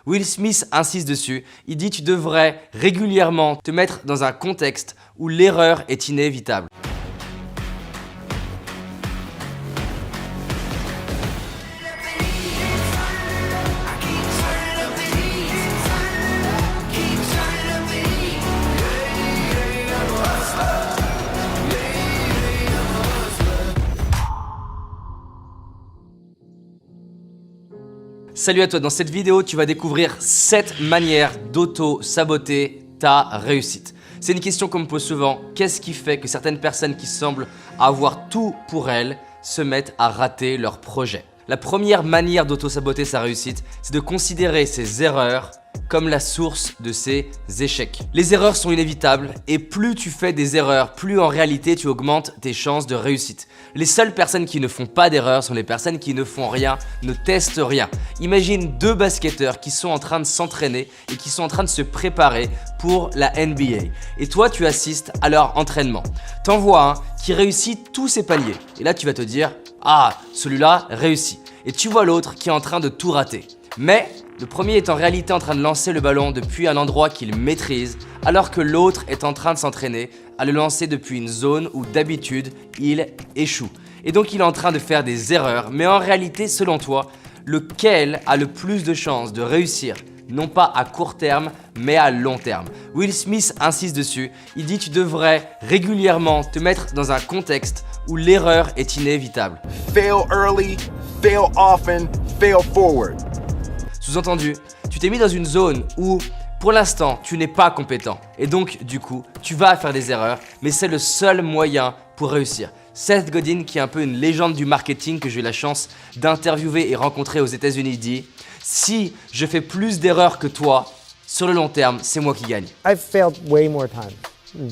Will Smith insiste dessus, il dit tu devrais régulièrement te mettre dans un contexte où l'erreur est inévitable. Salut à toi, dans cette vidéo, tu vas découvrir 7 manières d'auto-saboter ta réussite. C'est une question qu'on me pose souvent, qu'est-ce qui fait que certaines personnes qui semblent avoir tout pour elles se mettent à rater leur projet? La première manière d'auto-saboter sa réussite, c'est de considérer ses erreurs comme la source de ses échecs. Les erreurs sont inévitables et plus tu fais des erreurs, plus en réalité tu augmentes tes chances de réussite. Les seules personnes qui ne font pas d'erreurs sont les personnes qui ne font rien, ne testent rien. Imagine 2 basketteurs qui sont en train de s'entraîner et qui sont en train de se préparer pour la NBA. Et toi, tu assistes à leur entraînement. T'en vois un qui réussit tous ses paniers. Et là, tu vas te dire « Ah, celui-là réussit ». Et tu vois l'autre qui est en train de tout rater. Mais le premier est en réalité en train de lancer le ballon depuis un endroit qu'il maîtrise, alors que l'autre est en train de s'entraîner à le lancer depuis une zone où d'habitude il échoue. Et donc il est en train de faire des erreurs, mais en réalité, selon toi, lequel a le plus de chances de réussir, non pas à court terme, mais à long terme? Will Smith insiste dessus, il dit tu devrais régulièrement te mettre dans un contexte où l'erreur est inévitable. Fail early, fail often, fail forward. Sous-entendu, tu t'es mis dans une zone où, pour l'instant, tu n'es pas compétent. Et donc, du coup, tu vas faire des erreurs, mais c'est le seul moyen pour réussir. Seth Godin, qui est un peu une légende du marketing que j'ai eu la chance d'interviewer et rencontrer aux États-Unis, dit « Si je fais plus d'erreurs que toi, sur le long terme, c'est moi qui gagne. » I've failed way more times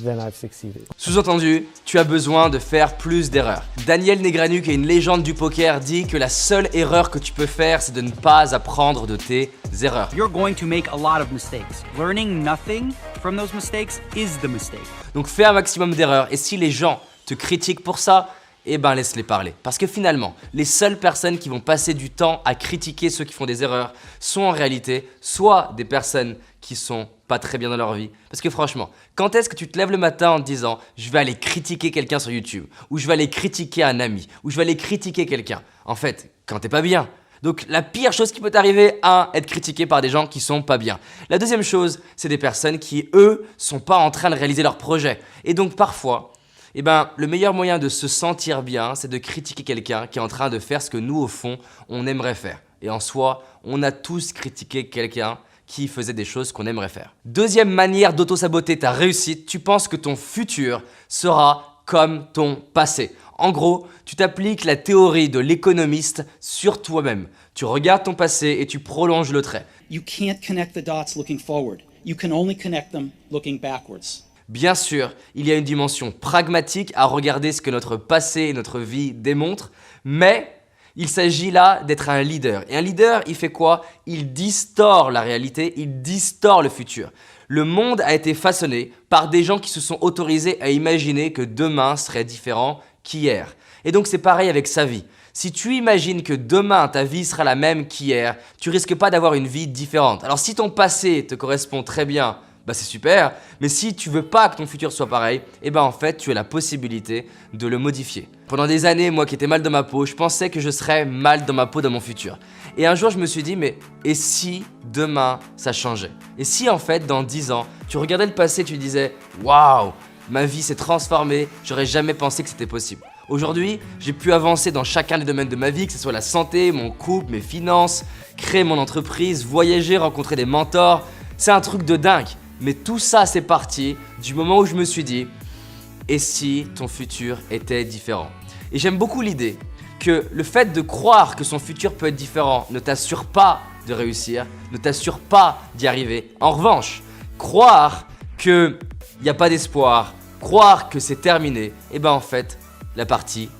than I've succeeded. Sous-entendu, tu as besoin de faire plus d'erreurs. Daniel Negreanu, qui est une légende du poker, dit que la seule erreur que tu peux faire, c'est de ne pas apprendre de tes erreurs. You're going to make a lot of mistakes. Learning nothing from those mistakes is the mistake. Donc fais un maximum d'erreurs et si les gens te critiquent pour ça, eh ben laisse-les parler. Parce que finalement, les seules personnes qui vont passer du temps à critiquer ceux qui font des erreurs sont en réalité soit des personnes qui sont pas très bien dans leur vie. Parce que franchement, quand est-ce que tu te lèves le matin en te disant « je vais aller critiquer quelqu'un sur YouTube » ou « je vais aller critiquer un ami » ou « je vais aller critiquer quelqu'un » En fait, quand t'es pas bien. Donc la pire chose qui peut t'arriver, être critiqué par des gens qui sont pas bien. La deuxième chose, c'est des personnes qui, eux, sont pas en train de réaliser leur projet. Et donc parfois, eh ben, le meilleur moyen de se sentir bien, c'est de critiquer quelqu'un qui est en train de faire ce que nous, au fond, on aimerait faire. Et en soi, on a tous critiqué quelqu'un qui faisait des choses qu'on aimerait faire. Deuxième manière d'auto-saboter ta réussite, tu penses que ton futur sera comme ton passé. En gros, tu t'appliques la théorie de l'économiste sur toi-même. Tu regardes ton passé et tu prolonges le trait. You can't connect the dots looking forward. You can only connect them looking backwards. Bien sûr, il y a une dimension pragmatique à regarder ce que notre passé et notre vie démontrent, mais il s'agit là d'être un leader. Et un leader, il fait quoi? Il distord la réalité, il distord le futur. Le monde a été façonné par des gens qui se sont autorisés à imaginer que demain serait différent qu'hier. Et donc c'est pareil avec sa vie. Si tu imagines que demain ta vie sera la même qu'hier, tu risques pas d'avoir une vie différente. Alors si ton passé te correspond très bien, bah c'est super, mais si tu veux pas que ton futur soit pareil, eh ben en fait tu as la possibilité de le modifier. Pendant des années, moi qui étais mal dans ma peau, je pensais que je serais mal dans ma peau dans mon futur. Et un jour je me suis dit, mais et si demain ça changeait? Et si en fait dans 10 ans, tu regardais le passé et tu disais, waouh, ma vie s'est transformée, j'aurais jamais pensé que c'était possible. Aujourd'hui, j'ai pu avancer dans chacun des domaines de ma vie, que ce soit la santé, mon couple, mes finances, créer mon entreprise, voyager, rencontrer des mentors. C'est un truc de dingue. Mais tout ça, c'est parti du moment où je me suis dit « Et si ton futur était différent ?» Et j'aime beaucoup l'idée que le fait de croire que son futur peut être différent ne t'assure pas de réussir, ne t'assure pas d'y arriver. En revanche, croire qu'il n'y a pas d'espoir, croire que c'est terminé, et ben en fait, la partie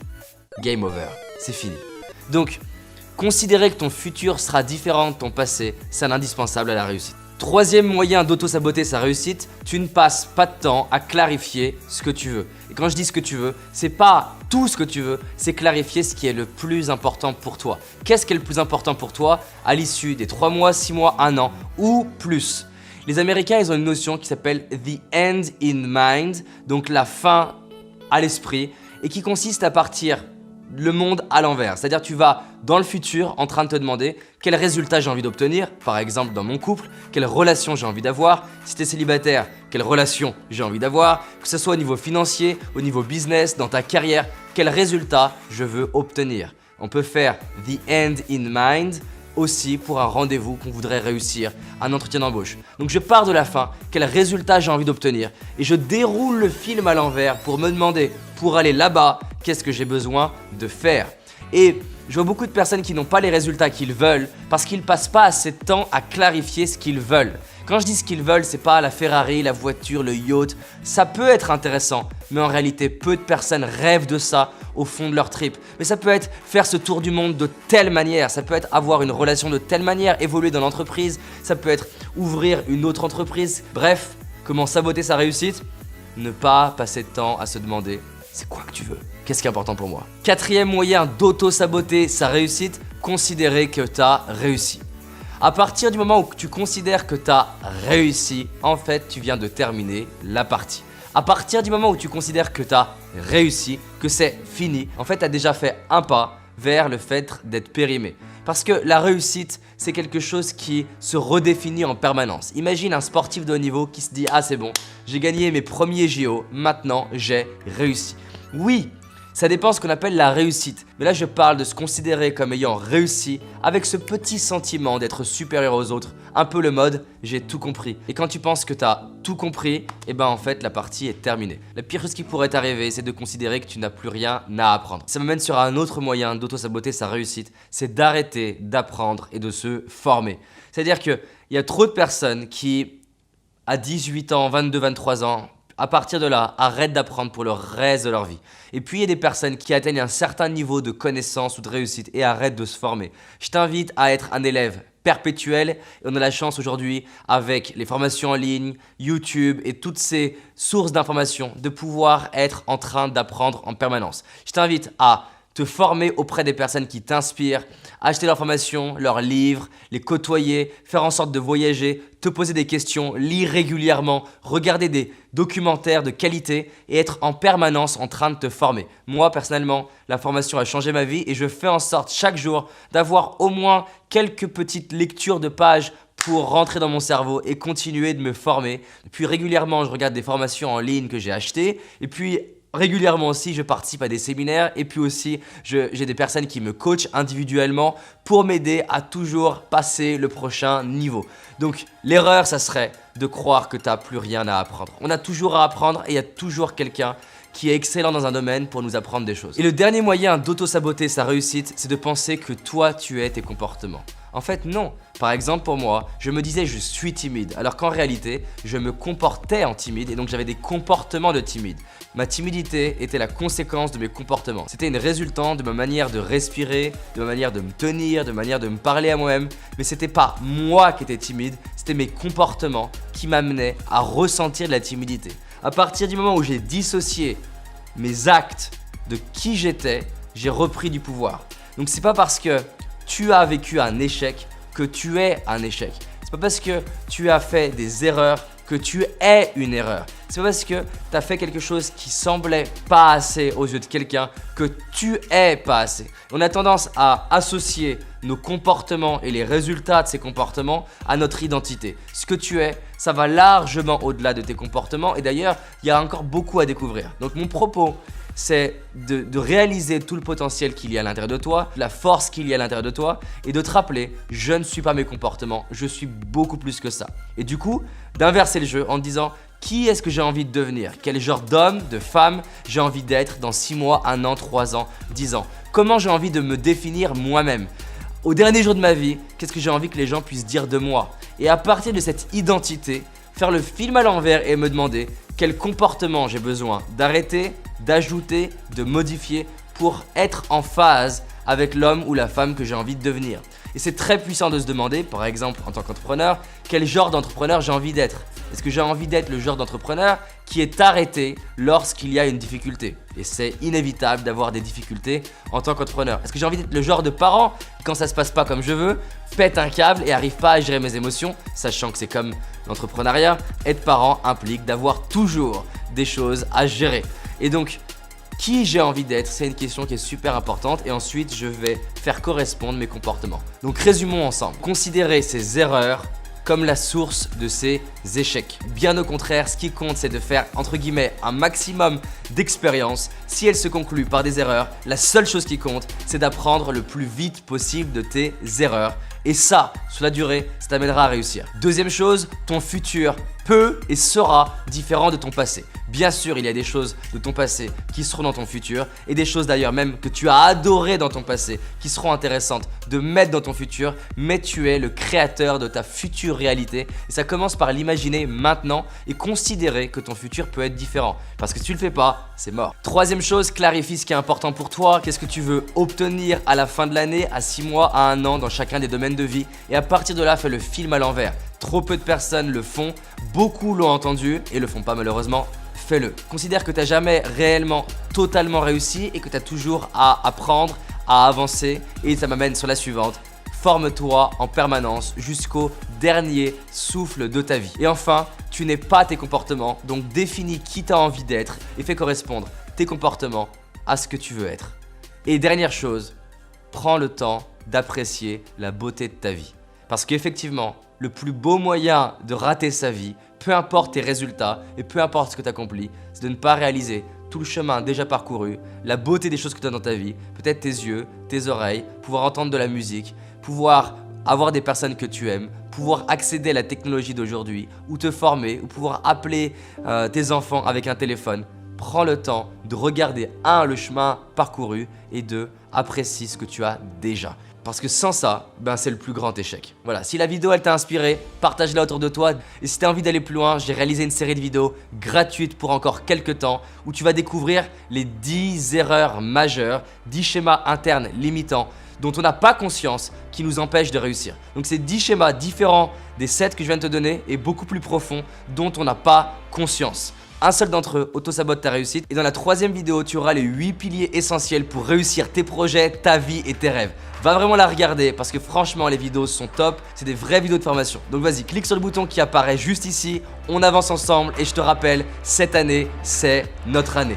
game over, c'est fini. Donc, considérer que ton futur sera différent de ton passé, c'est un indispensable à la réussite. Troisième moyen d'auto-saboter sa réussite, tu ne passes pas de temps à clarifier ce que tu veux. Et quand je dis ce que tu veux, c'est pas tout ce que tu veux, c'est clarifier ce qui est le plus important pour toi. Qu'est-ce qui est le plus important pour toi à l'issue des 3 mois, 6 mois, 1 an ou plus. Les Américains, ils ont une notion qui s'appelle the end in mind, donc la fin à l'esprit, et qui consiste à partir le monde à l'envers. C'est-à-dire tu vas dans le futur en train de te demander quel résultat j'ai envie d'obtenir, par exemple dans mon couple, quelle relation j'ai envie d'avoir, si tu es célibataire, quelle relation j'ai envie d'avoir, que ce soit au niveau financier, au niveau business, dans ta carrière, quel résultat je veux obtenir. On peut faire the end in mind aussi pour un rendez-vous qu'on voudrait réussir, un entretien d'embauche. Donc je pars de la fin, quel résultat j'ai envie d'obtenir et je déroule le film à l'envers pour me demander, pour aller là-bas, qu'est-ce que j'ai besoin de faire. Et je vois beaucoup de personnes qui n'ont pas les résultats qu'ils veulent parce qu'ils ne passent pas assez de temps à clarifier ce qu'ils veulent. Quand je dis ce qu'ils veulent, c'est pas la Ferrari, la voiture, le yacht. Ça peut être intéressant, mais en réalité, peu de personnes rêvent de ça au fond de leur trip. Mais ça peut être faire ce tour du monde de telle manière, ça peut être avoir une relation de telle manière, évoluer dans l'entreprise, ça peut être ouvrir une autre entreprise. Bref, comment saboter sa réussite? Ne pas passer de temps à se demander c'est quoi que tu veux? Qu'est-ce qui est important pour moi? Quatrième moyen d'auto-saboter sa réussite, considérer que tu as réussi. À partir du moment où tu considères que tu as réussi, en fait, tu viens de terminer la partie. À partir du moment où tu considères que tu as réussi, que c'est fini, en fait, tu as déjà fait un pas vers le fait d'être périmé. Parce que la réussite, c'est quelque chose qui se redéfinit en permanence. Imagine un sportif de haut niveau qui se dit « Ah, c'est bon, j'ai gagné mes premiers JO, maintenant j'ai réussi. » Oui, ça dépend de ce qu'on appelle la réussite. Mais là, je parle de se considérer comme ayant réussi avec ce petit sentiment d'être supérieur aux autres. Un peu le mode « j'ai tout compris ». Et quand tu penses que tu as tout compris, eh ben en fait, la partie est terminée. La pire chose qui pourrait t'arriver, c'est de considérer que tu n'as plus rien à apprendre. Ça m'amène sur un autre moyen d'auto-saboter sa réussite, c'est d'arrêter d'apprendre et de se former. C'est-à-dire qu'il y a trop de personnes qui, à 18 ans, 22, 23 ans, à partir de là, arrêtent d'apprendre pour le reste de leur vie. Et puis, il y a des personnes qui atteignent un certain niveau de connaissance ou de réussite et arrêtent de se former. Je t'invite à être un élève perpétuel et on a la chance aujourd'hui, avec les formations en ligne, YouTube et toutes ces sources d'informations, de pouvoir être en train d'apprendre en permanence. Je t'invite à te former auprès des personnes qui t'inspirent, acheter leurs formations, leurs livres, les côtoyer, faire en sorte de voyager, te poser des questions, lire régulièrement, regarder des documentaires de qualité et être en permanence en train de te former. Moi, personnellement, la formation a changé ma vie et je fais en sorte chaque jour d'avoir au moins quelques petites lectures de pages pour rentrer dans mon cerveau et continuer de me former. Et puis régulièrement, je regarde des formations en ligne que j'ai achetées et puis régulièrement aussi, je participe à des séminaires et puis aussi, j'ai des personnes qui me coachent individuellement pour m'aider à toujours passer le prochain niveau. Donc, l'erreur, ça serait de croire que tu n'as plus rien à apprendre. On a toujours à apprendre et il y a toujours quelqu'un qui est excellent dans un domaine pour nous apprendre des choses. Et le dernier moyen d'auto-saboter sa réussite, c'est de penser que toi, tu es tes comportements. En fait, non. Par exemple, pour moi, je me disais je suis timide, alors qu'en réalité, je me comportais en timide et donc j'avais des comportements de timide. Ma timidité était la conséquence de mes comportements. C'était une résultante de ma manière de respirer, de ma manière de me tenir, de ma manière de me parler à moi-même. Mais c'était pas moi qui étais timide, c'était mes comportements qui m'amenaient à ressentir de la timidité. À partir du moment où j'ai dissocié mes actes de qui j'étais, j'ai repris du pouvoir. Donc c'est pas parce que tu as vécu un échec que tu es un échec. C'est pas parce que tu as fait des erreurs que tu es une erreur. C'est pas parce que tu as fait quelque chose qui semblait pas assez aux yeux de quelqu'un que tu es pas assez. On a tendance à associer nos comportements et les résultats de ces comportements à notre identité. Ce que tu es, ça va largement au-delà de tes comportements et d'ailleurs, il y a encore beaucoup à découvrir. Donc mon propos, c'est de réaliser tout le potentiel qu'il y a à l'intérieur de toi, la force qu'il y a à l'intérieur de toi et de te rappeler, je ne suis pas mes comportements, je suis beaucoup plus que ça. Et du coup, d'inverser le jeu en te disant, qui est-ce que j'ai envie de devenir? Quel genre d'homme, de femme j'ai envie d'être dans 6 mois, 1 an, 3 ans, 10 ans? Comment j'ai envie de me définir moi-même? Au dernier jour de ma vie, qu'est-ce que j'ai envie que les gens puissent dire de moi? Et à partir de cette identité, faire le film à l'envers et me demander quel comportement j'ai besoin d'arrêter, d'ajouter, de modifier pour être en phase avec l'homme ou la femme que j'ai envie de devenir. Et c'est très puissant de se demander, par exemple en tant qu'entrepreneur, quel genre d'entrepreneur j'ai envie d'être. Est-ce que j'ai envie d'être le genre d'entrepreneur qui est arrêté lorsqu'il y a une difficulté? Et c'est inévitable d'avoir des difficultés en tant qu'entrepreneur. Est-ce que j'ai envie d'être le genre de parent qui, quand ça se passe pas comme je veux, pète un câble et arrive pas à gérer mes émotions, sachant que c'est comme l'entrepreneuriat, être parent implique d'avoir toujours des choses à gérer. Et donc, qui j'ai envie d'être, c'est une question qui est super importante et ensuite je vais faire correspondre mes comportements. Donc résumons ensemble. Considérez ces erreurs comme la source de ces échecs. Bien au contraire, ce qui compte, c'est de faire entre guillemets un maximum d'expérience. Si elle se conclut par des erreurs, la seule chose qui compte, c'est d'apprendre le plus vite possible de tes erreurs. Et ça, sur la durée, ça t'amènera à réussir. Deuxième chose, ton futur peut et sera différent de ton passé. Bien sûr, il y a des choses de ton passé qui seront dans ton futur et des choses d'ailleurs même que tu as adorées dans ton passé qui seront intéressantes de mettre dans ton futur, mais tu es le créateur de ta future réalité et ça commence par l'imaginer maintenant et considérer que ton futur peut être différent parce que si tu le fais pas, c'est mort. Troisième chose, clarifie ce qui est important pour toi, qu'est-ce que tu veux obtenir à la fin de l'année, à 6 mois, à 1 an dans chacun des domaines de vie et à partir de là, fais le film à l'envers. Trop peu de personnes le font, beaucoup l'ont entendu et le font pas malheureusement. Fais-le. Considère que tu n'as jamais réellement totalement réussi et que tu as toujours à apprendre, à avancer. Et ça m'amène sur la suivante. Forme-toi en permanence jusqu'au dernier souffle de ta vie. Et enfin, tu n'es pas tes comportements, donc définis qui tu as envie d'être et fais correspondre tes comportements à ce que tu veux être. Et dernière chose, prends le temps d'apprécier la beauté de ta vie. Parce qu'effectivement, le plus beau moyen de rater sa vie, peu importe tes résultats et peu importe ce que tu accomplis, c'est de ne pas réaliser tout le chemin déjà parcouru, la beauté des choses que tu as dans ta vie, peut-être tes yeux, tes oreilles, pouvoir entendre de la musique, pouvoir avoir des personnes que tu aimes, pouvoir accéder à la technologie d'aujourd'hui, ou te former, ou pouvoir appeler tes enfants avec un téléphone. Prends le temps de regarder le chemin parcouru et apprécie ce que tu as déjà. Parce que sans ça, c'est le plus grand échec. Voilà, si la vidéo elle t'a inspiré, partage-la autour de toi. Et si tu as envie d'aller plus loin, j'ai réalisé une série de vidéos gratuites pour encore quelques temps où tu vas découvrir les 10 erreurs majeures, 10 schémas internes limitants dont on n'a pas conscience qui nous empêchent de réussir. Donc c'est 10 schémas différents des 7 que je viens de te donner et beaucoup plus profonds dont on n'a pas conscience. Un seul d'entre eux auto-sabote ta réussite et dans la 3e vidéo, tu auras les 8 piliers essentiels pour réussir tes projets, ta vie et tes rêves. Va vraiment la regarder parce que franchement les vidéos sont top, c'est des vraies vidéos de formation. Donc vas-y, clique sur le bouton qui apparaît juste ici, on avance ensemble et je te rappelle, cette année, c'est notre année.